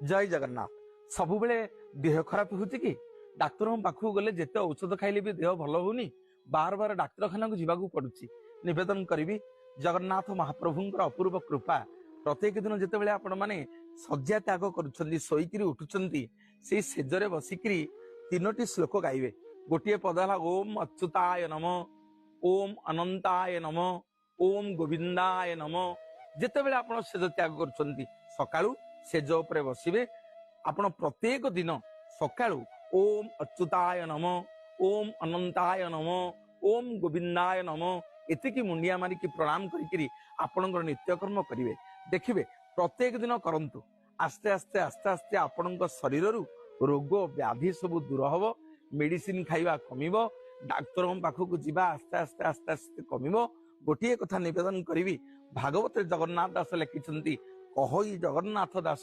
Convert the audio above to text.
जय जगन्नाथ सबु बेले देह खराब होती कि डाक्तर पाखु गले जेते औषध खाइले भी देह भल होनी बार बार डाक्तरखाना को जीवाकू पड़ुछि। निवेदन करी जगन्नाथ महाप्रभुंकर अपूर्व कृपा प्रत्येक दिन जिते आपण माने शଯ୍ୟା त्याग करुछंती सोईकिरी उठुछंती से सेजरे बसिकिरी तीनोटी श्लोक गाइबे। गोटे पद है ओम अच्युताय नम, ओम अनंताय नम, ओम गोविंदाय नम। जितेबेले आपण सेज त्याग करुछंती सकाळू सेज उपरे बसिबे आपण प्रत्येक दिन सकाळू ओम अच्युताय नम, ओम अनंताय नम, ओम गोविंदाय नम एतिकी मुंडिया मारिकी प्रणाम करिकिरी आपणकर नित्यकर्म करिवे। देखिबे प्रत्येक दिन करंतु आस्ते आस्ते आस्ते आस्ते आपणक शरीररू रोग व्याधि सब दूर हबो। मेडिसिन खाइबा कमिबो, डाक्तर पाखक जीवा आस्ते आस्ते आस्ते आस्ते कमिबो। गोटे कथा निवेदन करी भागवत जगन्नाथ दास लिखिछंती कहि जगन्नाथ दास